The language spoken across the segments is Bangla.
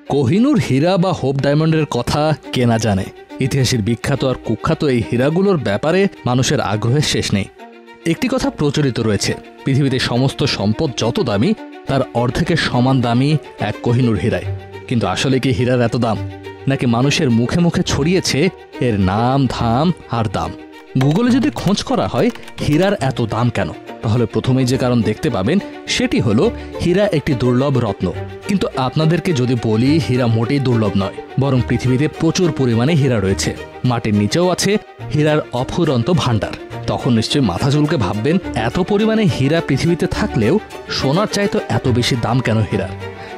কোহিনুর হীরা বা হোপ ডায়মন্ডের কথা কে না জানে। ইতিহাসের বিখ্যাত আর কুখ্যাত এই হীরাগুলোর ব্যাপারে মানুষের আগ্রহের শেষ নেই। একটি কথা প্রচলিত রয়েছে, পৃথিবীতে সমস্ত সম্পদ যত দামি তার অর্ধেকের সমান দামি এক কোহিনুর হীরায়। কিন্তু আসলে কি হীরার এত দাম, নাকি মানুষের মুখে মুখে ছড়িয়েছে এর নাম ধাম আর দাম? গুগলে যদি খোঁজ করা হয় হীরার এত দাম কেন, তাহলে প্রথমেই যে কারণ দেখতে পাবেন সেটি হলো হীরা একটি দুর্লভ রত্ন। কিন্তু আপনাদেরকে যদি বলি হীরা মোটেই দুর্লভ নয়, বরং পৃথিবীতে প্রচুর পরিমাণে হীরা রয়েছে। মাটির নিচেও আছে হীরার অফুরন্ত ভাণ্ডার। তখন নিশ্চয়ই মাথা চুলকে ভাববেন, এত পরিমাণে হীরা পৃথিবীতে থাকলেও সোনার চাইতো এত বেশি দাম কেন হীরার?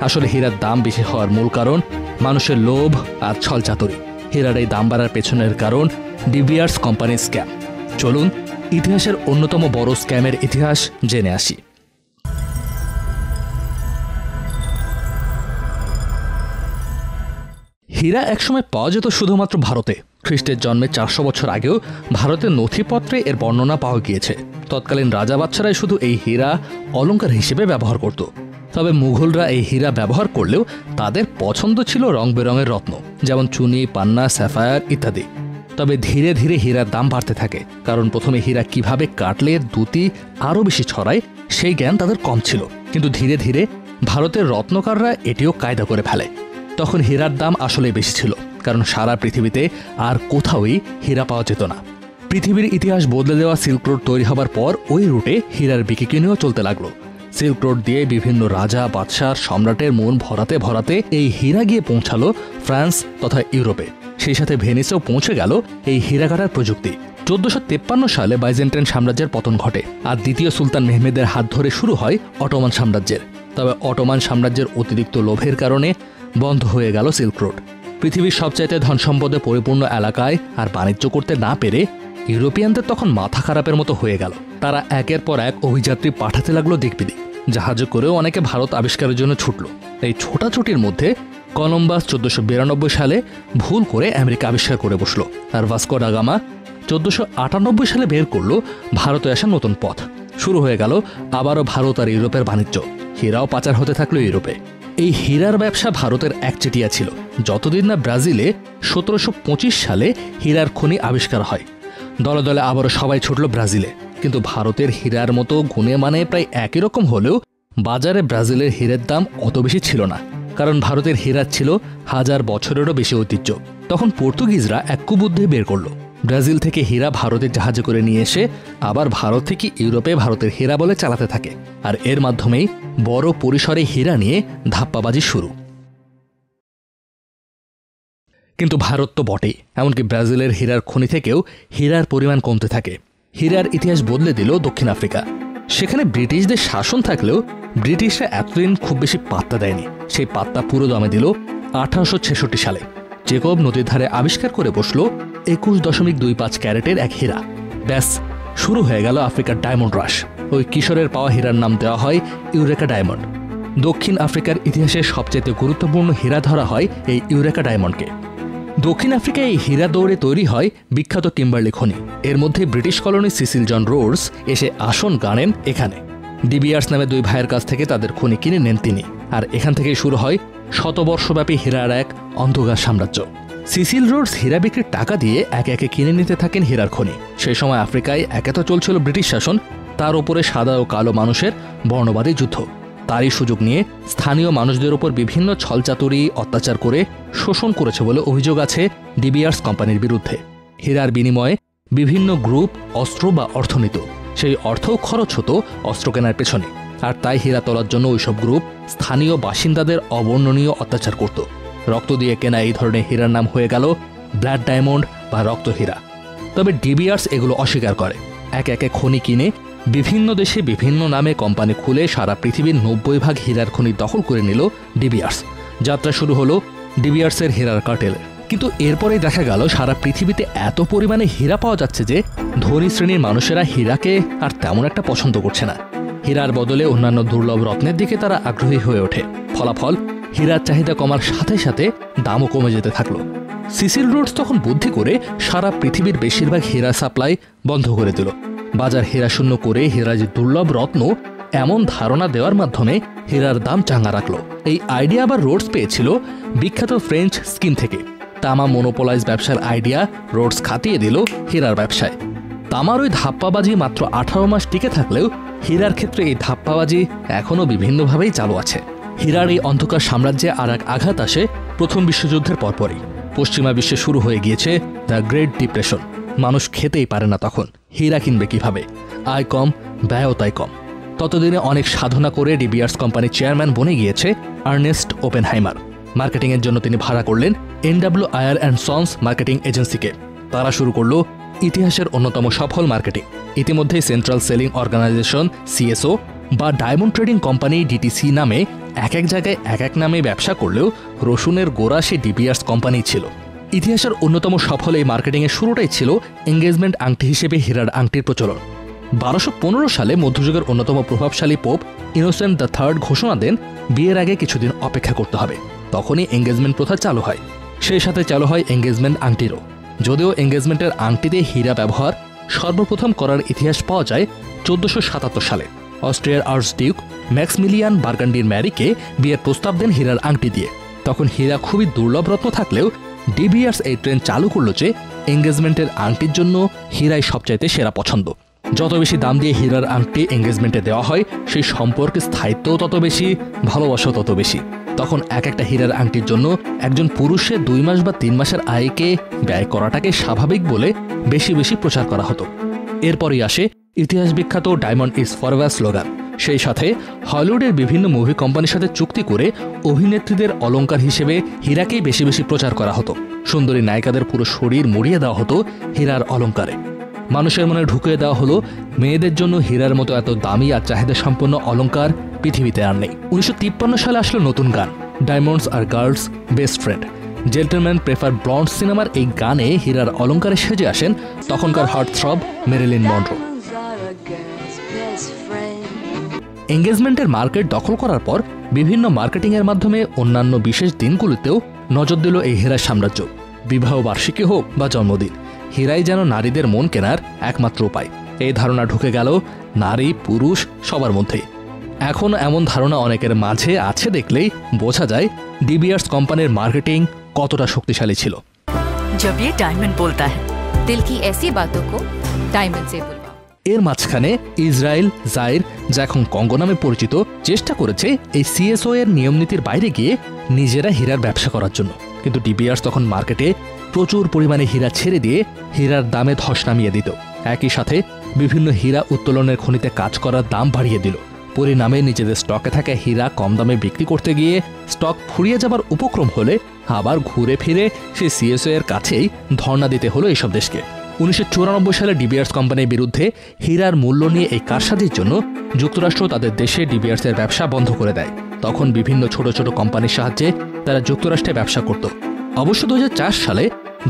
আসলে হীরার দাম বেশি হওয়ার মূল কারণ মানুষের লোভ আর ছলচাতুরি। হীরার এই দাম বাড়ার পেছনের কারণ ডিবিয়ার্স কোম্পানির স্ক্যাম। চলুন ইতিহাসের অন্যতম বড় স্ক্যামের ইতিহাস জেনে আসি। হীরা একসময় পাওয়া যেত শুধুমাত্র ভারতে। খ্রিস্টের জন্মের 400 বছর আগেও ভারতের নথিপত্রে এর বর্ণনা পাওয়া গিয়েছে। তৎকালীন রাজা বাদশারাই শুধু এই হীরা অলংকার হিসেবে ব্যবহার করত। তবে মুঘলরা এই হীরা ব্যবহার করলেও তাদের পছন্দ ছিল রং বেরঙের রত্ন, যেমন চুনি, পান্না, স্যাফায়ার ইত্যাদি। তবে ধীরে ধীরে হীরার দাম বাড়তে থাকে, কারণ প্রথমে হীরা কিভাবে কাটলে দ্যুতি আরও বেশি ছড়ায় সেই জ্ঞান তাদের কম ছিল। কিন্তু ধীরে ধীরে ভারতের রত্নকাররা এটিও কায়দা করে ফেলে। তখন হীরার দাম আসলে বেশি ছিল, কারণ সারা পৃথিবীতে আর কোথাওই হীরা পাওয়া যেত না। পৃথিবীর ইতিহাস বদলে দেওয়া সিল্ক রোড তৈরি হবার পর ওই রুটে হীরার বিক্রি-কিনিও চলতে লাগলো। সিল্ক রোড দিয়ে বিভিন্ন রাজা, বাদশাহ, সম্রাটের মন ভরাতে ভরাতে এই হীরা গিয়ে পৌঁছালো ফ্রান্স তথা ইউরোপে। সেই সাথে ভেনিসেও পৌঁছে গেল এই হীরা কাটার প্রযুক্তি। 1453 সালে বাইজেন্টাইন সাম্রাজ্যের পতন ঘটে, আর দ্বিতীয় সুলতান মেহমেদের হাত ধরে শুরু হয় অটোমান সাম্রাজ্যের। তবে অটোমান সাম্রাজ্যের অতিরিক্ত লোভের কারণে বন্ধ হয়ে গেল সিল্ক রোড। পৃথিবীর সবচাইতে ধনসম্পদে পরিপূর্ণ এলাকায় আর বাণিজ্য করতে না পেরে ইউরোপিয়ানদের তখন মাথা খারাপের মতো হয়ে গেল। তারা একের পর এক অভিযাত্রী পাঠাতে লাগলো দিকবিদিক। জাহাজে করেও অনেকে ভারত আবিষ্কারের জন্য ছুটল। এই ছোটাছুটির মধ্যে কলম্বাস 1492 সালে ভুল করে আমেরিকা আবিষ্কার করে বসলো, আর ভাস্কো ডা গামা 1498 সালে বের করলো ভারতে আসা নতুন পথ। শুরু হয়ে গেল আবারও ভারত আর ইউরোপের বাণিজ্য। হীরাও পাচার হতে থাকলো ইউরোপে। এই হীরার ব্যবসা ভারতের একচেটিয়া ছিল, যতদিন না ব্রাজিলে 1725 সালে হীরার খনি আবিষ্কার হয়। দলে দলে আবারও সবাই ছুটল ব্রাজিলে। কিন্তু ভারতের হীরার মতো গুণে মানে প্রায় একই রকম হলেও বাজারে ব্রাজিলের হীরের দাম অত বেশি ছিল না, কারণ ভারতের হীরার ছিল 1000 বছরেরও বেশি ঐতিহ্য। তখন পর্তুগিজরা এক কুবুদ্ধি বের করল। ব্রাজিল থেকে হীরা ভারতের জাহাজে করে নিয়ে এসে আবার ভারত থেকে ইউরোপে ভারতের হীরা বলে চালাতে থাকে, আর এর মাধ্যমেই বড় পরিসরে হীরা নিয়ে ধাপ্পাবাজি শুরু। কিন্তু ভারত তো বটেই, এমনকি ব্রাজিলের হীরার খনি থেকেও হীরার পরিমাণ কমতে থাকে। হীরার ইতিহাস বদলে দিল দক্ষিণ আফ্রিকা। সেখানে ব্রিটিশদের শাসন থাকলেও ব্রিটিশরা এতদিন খুব বেশি পাত্তা দেয়নি। সেই পাত্তা পুরো দমে দিল 1866 সালে। জেকব নদীর ধারে আবিষ্কার করে বসল 21.25 ক্যারেটের এক হীরা। ব্যাস, শুরু হয়ে গেল আফ্রিকার ডায়মন্ড রাশ। ওই কিশোরের পাওয়া হীরার নাম দেওয়া হয় ইউরেকা ডায়মন্ড। দক্ষিণ আফ্রিকার ইতিহাসে সবচেয়ে গুরুত্বপূর্ণ হীরা ধরা হয় এই ইউরেকা ডায়মন্ডকে। দক্ষিণ আফ্রিকায় এই হীরা দৌড়ে তৈরি হয় বিখ্যাত কিম্বারলি খনি। এর মধ্যে ব্রিটিশ কলোনি সিসিল জন রোডস এসে আসন গানেন এখানে। ডিবিয়ার্স নামে 2 ভাইয়ের কাছ থেকে তাদের খনি কিনে নেন তিনি, আর এখান থেকেই শুরু হয় শতবর্ষব্যাপী হীরার এক অন্ধকার সাম্রাজ্য। সিসিল রোডস হীরা বিক্রির টাকা দিয়ে একে একে কিনে নিতে থাকেন হীরার খনি। সেই সময় আফ্রিকায় একে তো চলছিল ব্রিটিশ শাসন, তার উপরে সাদা ও কালো মানুষের বর্ণবাদী যুদ্ধ। তারই সুযোগ নিয়ে স্থানীয় মানুষদের উপর বিভিন্ন ছলচাতুরি, অত্যাচার করে শোষণ করেছে বলে অভিযোগ আছে ডিবিয়ার্স কোম্পানির বিরুদ্ধে। হীরার বিনিময়ে বিভিন্ন গ্রুপ অস্ত্র বা অর্থ নিত। সেই অর্থও খরচ হতো অস্ত্র কেনার পেছনে, আর তাই হীরা তোলার জন্য ওইসব গ্রুপ স্থানীয় বাসিন্দাদের অবর্ণনীয় অত্যাচার করত। রক্ত দিয়ে কেনা এই ধরনের হীরার নাম হয়ে গেল ব্লাড ডায়মন্ড বা রক্ত হীরা। তবে ডিবিয়ার্স এগুলো অস্বীকার করে। একে একে খনি কিনে বিভিন্ন দেশে বিভিন্ন নামে কোম্পানি খুলে সারা পৃথিবীর 90% হীরার খনি দখল করে নিল ডিবিয়ার্স। যাত্রা শুরু হলো ডিবিয়ার্সের হীরার কার্টেলের। কিন্তু এরপরেই দেখা গেল সারা পৃথিবীতে এত পরিমাণে হীরা পাওয়া যাচ্ছে যে ধনী শ্রেণীর মানুষেরা হীরাকে আর তেমন একটা পছন্দ করছে না। হীরার বদলে অন্যান্য দুর্লভ রত্নের দিকে তারা আগ্রহী হয়ে ওঠে। ফলাফল, হীরার চাহিদা কমার সাথে সাথে দামও কমে যেতে থাকলো। সিসিল রোডস তখন বুদ্ধি করে সারা পৃথিবীর বেশিরভাগ হীরা সাপ্লাই বন্ধ করে দিল। বাজার হীরা শূন্য করে হীরা যে দুর্লভ রত্ন এমন ধারণা দেওয়ার মাধ্যমে হীরার দাম চাঙ্গা রাখলো। এই আইডিয়া আবার রোডস পেয়েছিল বিখ্যাত ফ্রেঞ্চ স্কিম থেকে। তামা মনোপোলাইজ ব্যবসার আইডিয়া রোডস খাটিয়ে দিল হীরার ব্যবসায়। তামার ওই ধাপ্পাবাজি মাত্র 18 মাস টিকে থাকলেও হীরার ক্ষেত্রে এই ধাপ্পাবাজি এখনও বিভিন্নভাবেই চালু আছে। হীরার এই অন্ধকার সাম্রাজ্যে আর এক আঘাত আসে প্রথম বিশ্বযুদ্ধের পরপরই। পশ্চিমা বিশ্বে শুরু হয়ে গিয়েছে দ্য গ্রেট ডিপ্রেশন। মানুষ খেতেই পারে না তখন, হীরা কিনবে কিভাবে? আয় কম, ব্যয়ও তাই কম। ততদিনে অনেক সাধনা করে ডিবিয়ার্স কোম্পানির চেয়ারম্যান বনে গিয়েছে আর্নেস্ট ওপেনহাইমার। মার্কেটিংয়ের জন্য তিনি ভাড়া করলেন NW Ayer and sons marketing এজেন্সিকে। তারা শুরু করলো ইতিহাসের অন্যতম সফল মার্কেটিং। ইতিমধ্যেই সেন্ট্রাল সেলিং অর্গানাইজেশন CSO বা ডায়মন্ড ট্রেডিং কোম্পানি DTC নামে এক এক জায়গায় এক এক নামে ব্যবসা করলেও রসুনের গোড়া সে ডিবিয়ার্স কোম্পানি ছিল। ইতিহাসের অন্যতম সফল এই মার্কেটিংয়ের শুরুটাই ছিল এঙ্গেজমেন্ট আংটি হিসেবে হীরার আংটির প্রচলন। 1215 সালে মধ্যযুগের অন্যতম প্রভাবশালী পোপ ইনোসেন্ট III ঘোষণা দেন বিয়ের আগে কিছুদিন অপেক্ষা করতে হবে। তখনই এঙ্গেজমেন্ট প্রথা চালু হয়। সেই সাথে চালু হয় এঙ্গেজমেন্ট আংটিরও। যদিও এঙ্গেজমেন্টের আংটিতে হীরা ব্যবহার সর্বপ্রথম করার ইতিহাস পাওয়া যায় 1477 সালে। অস্ট্রিয়ার আর্চডিউক ম্যাক্সমিলিয়ান বার্গান্ডির ম্যারিকে বিয়ের প্রস্তাব দেন হীরার আংটি দিয়ে। তখন হীরা খুবই দুর্লভ রত্ন থাকলেও ডিবিয়ার্স এই ট্রেন্ড চালু করলো যে এঙ্গেজমেন্টের আংটির জন্য হীরাই সবচাইতে সেরা পছন্দ। যত বেশি দাম দিয়ে হীরার আংটি এঙ্গেজমেন্টে দেওয়া হয়, সেই সম্পর্কের স্থায়িত্বও তত বেশি, ভালোবাসাও তত বেশি। তখন এক একটা হীরার আংটির জন্য একজন পুরুষের 2 মাস বা 3 মাসের আয়কে ব্যয় করাটাকে স্বাভাবিক বলে বেশি বেশি প্রচার করা হতো। এরপরই আসে ইতিহাস বিখ্যাত ডায়মন্ড ইজ ফরএভার স্লোগান। সেই সাথে হলিউডের বিভিন্ন মুভি কোম্পানির সাথে চুক্তি করে অভিনেত্রীদের অলংকার হিসেবে হীরাকেই বেশি বেশি প্রচার করা হতো। সুন্দরী নায়িকাদের পুরো শরীর মুড়িয়ে দেওয়া হতো হীরার অলংকারে। মানুষের মনে ঢুকিয়ে দেওয়া হলো মেয়েদের জন্য হীরার মতো এত দামি আর চাহিদা সম্পন্ন অলংকার পৃথিবীতে আর নেই। 1953 সালে আসলো নতুন গান, ডায়মন্ডস আর girls best friend. Gentleman prefer blonde সিনেমার এই গানে হীরার অলংকারে সেজে আসেন তখনকার হার্টথ্রব মেরিলিন মনরো। এঙ্গেজমেন্টের মার্কেট দখল করার পর বিভিন্ন মার্কেটিংয়ের মাধ্যমে অন্যান্য বিশেষ দিনগুলিতেও নজর দিল এই হীরার সাম্রাজ্য। বিবাহ বার্ষিকী হোক বা জন্মদিন, হীরাই যেন নারীদের মন কেনার একমাত্র উপায়। এই ধারণা ঢুকে গেল নারী পুরুষ সবার মধ্যেই। এখন এমন ধারণা অনেকের মাঝে আছে দেখলেই বোঝা যায় ডিবিয়ার্স কোম্পানির মার্কেটিং কতটা শক্তিশালী ছিল। जब ये डायमंड बोलता है, दिल की ऐसी बातों को डायमंड से बुलवाओ। এর মাঝখানে ইসরায়েল জাইর, যা এখন কঙ্গো নামে পরিচিত, চেষ্টা করেছে এই CSO এর নিয়মনীতির বাইরে গিয়ে নিজেরা হীরার ব্যবসা করার জন্য। কিন্তু ডিবিয়ার্স তখন মার্কেটে প্রচুর পরিমাণে হীরা ছেড়ে দিয়ে হীরার দামে ধস নামিয়ে দিত। একই সাথে বিভিন্ন হীরা উত্তোলনের খনিতে কাজ করার দাম বাড়িয়ে দিল। পরিণামে নিজেদের স্টকে থাকা হীরা কম দামে বিক্রি করতে গিয়ে স্টক ফুরিয়ে যাবার উপক্রম হলে আবার ঘুরে ফিরে সেই CSO এর কাছেই ধর্ণা দিতে হলো এইসব দেশকে। 1994 সালে ডিবিয়ার্স কোম্পানির বিরুদ্ধে হীরার মূল্য নিয়ে এই কারসাজির জন্য যুক্তরাষ্ট্র তাদের দেশে ডিবিয়ার্সের ব্যবসা বন্ধ করে দেয়। তখন বিভিন্ন ছোট ছোট কোম্পানির সাহায্যে তারা যুক্তরাষ্ট্রে ব্যবসা করত। অবশ্য 2004 সালে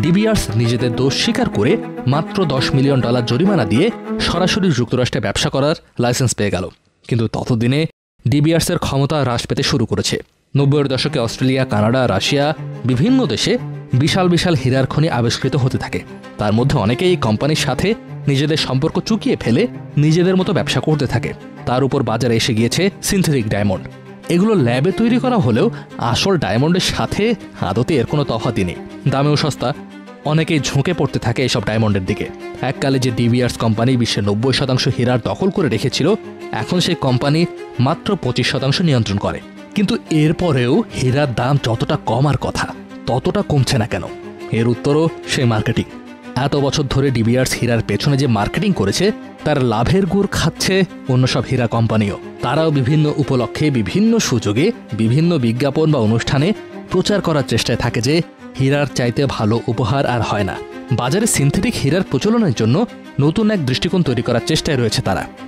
ডিবিয়ার্স নিজেদের দোষ স্বীকার করে মাত্র $10 মিলিয়ন জরিমানা দিয়ে সরাসরি যুক্তরাষ্ট্রে ব্যবসা করার লাইসেন্স পেয়ে গেল। কিন্তু ততদিনে ডিবিয়ার্সের ক্ষমতা হ্রাস পেতে শুরু করেছে। 90-এর দশকে অস্ট্রেলিয়া, কানাডা, রাশিয়া বিভিন্ন দেশে বিশাল বিশাল হীরার খনি আবিষ্কৃত হতে থাকে। তার মধ্যে অনেকে এই কোম্পানির সাথে নিজেদের সম্পর্ক চুকিয়ে ফেলে নিজেদের মতো ব্যবসা করতে থাকে। তার উপর বাজারে এসে গিয়েছে সিনথেটিক ডায়মন্ড। এগুলো ল্যাবে তৈরি করা হলেও আসল ডায়মন্ডের সাথে আদতে এর কোনো তফাৎই নেই। দামেও সস্তা। অনেকেই ঝুঁকে পড়তে থাকে এসব ডায়মন্ডের দিকে। এককালে যে ডিবিয়ার্স কোম্পানি বিশ্বের 90% হীরার দখল করে রেখেছিল, এখন সেই কোম্পানি মাত্র 25% নিয়ন্ত্রণ করে। কিন্তু এরপরেও হীরার দাম যতটা কমার কথা ততটা কমছে না কেন? এর উত্তরও সেই মার্কেটিং। এত বছর ধরে ডিবিয়ার্স হীরার পেছনে যে মার্কেটিং করেছে, তার লাভের গুড় খাচ্ছে অন্য সব হীরা কোম্পানিও। তারাও বিভিন্ন উপলক্ষে, বিভিন্ন সুযোগে, বিভিন্ন বিজ্ঞাপন বা অনুষ্ঠানে প্রচার করার চেষ্টায় থাকে যে হীরার চাইতে ভালো উপহার আর হয় না। বাজারে সিনথেটিক হীরার প্রচলনের জন্য নতুন এক দৃষ্টিকোণ তৈরি করার চেষ্টায় রয়েছে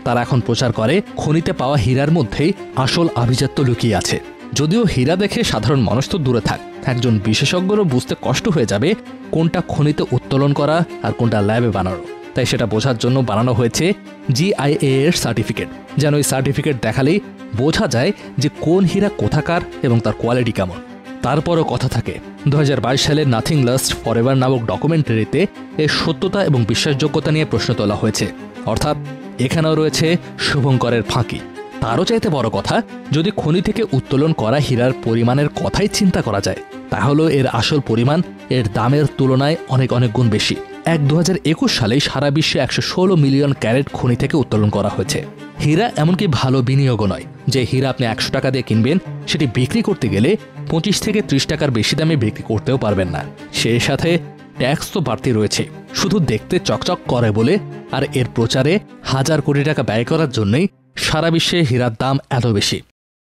তারা এখন প্রচার করে খনিতে পাওয়া হীরার মধ্যেই আসল আভিজাত্য লুকিয়ে আছে। যদিও হীরা দেখে সাধারণ মানুষ তো দূরে থাক, একজন বিশেষজ্ঞরও বুঝতে কষ্ট হয়ে যাবে কোনটা খনিতে উত্তোলন করা আর কোনটা ল্যাবে বানানো। তাই সেটা বোঝার জন্য বানানো হয়েছে GIA এর সার্টিফিকেট। যেন এই সার্টিফিকেট দেখালেই বোঝা যায় যে কোন হীরা কোথাকার এবং তার কোয়ালিটি কেমন। তারপরও কথা থাকে, 2022 সালে নাথিং লাস্ট ফরএভার নামক ডকুমেন্টারিতে এর সত্যতা এবং বিশ্বাসযোগ্যতা নিয়ে প্রশ্ন তোলা হয়েছে। অর্থাৎ এখানেও রয়েছে শুভঙ্করের ফাঁকি। তারও চাইতে বড় কথা, যদি খনি থেকে উত্তোলন করা হীরার পরিমাণের কথাই চিন্তা করা যায়, তাহলে এর আসল পরিমাণ এর দামের তুলনায় অনেক অনেক গুণ বেশি। 2021 সালে সারা বিশ্বে 116 মিলিয়ন ক্যারেট খনি থেকে উত্তোলন করা হয়েছে। হীরা এমনকি ভালো বিনিয়োগও নয়। যে হীরা আপনি 100 টাকা দিয়ে কিনবেন, সেটি বিক্রি করতে গেলে 25 থেকে 30 টাকার বেশি দামে বিক্রি করতেও পারবেন না। সেই সাথে ট্যাক্স তো বাড়তি রয়েছে, শুধু দেখতে চকচক করে বলে। আর এর প্রচারে হাজার কোটি টাকা ব্যয় করার জন্যই সারা বিশ্বে হীরার দাম এত বেশি।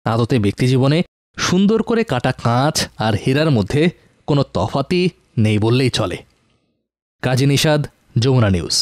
আদতে ব্যক্তিজীবনে সুন্দর করে কাটা কাঁচ আর হীরার মধ্যে কোনো তফাতই নেই বললেই চলে। কাজী নিষাদ, যমুনা নিউজ।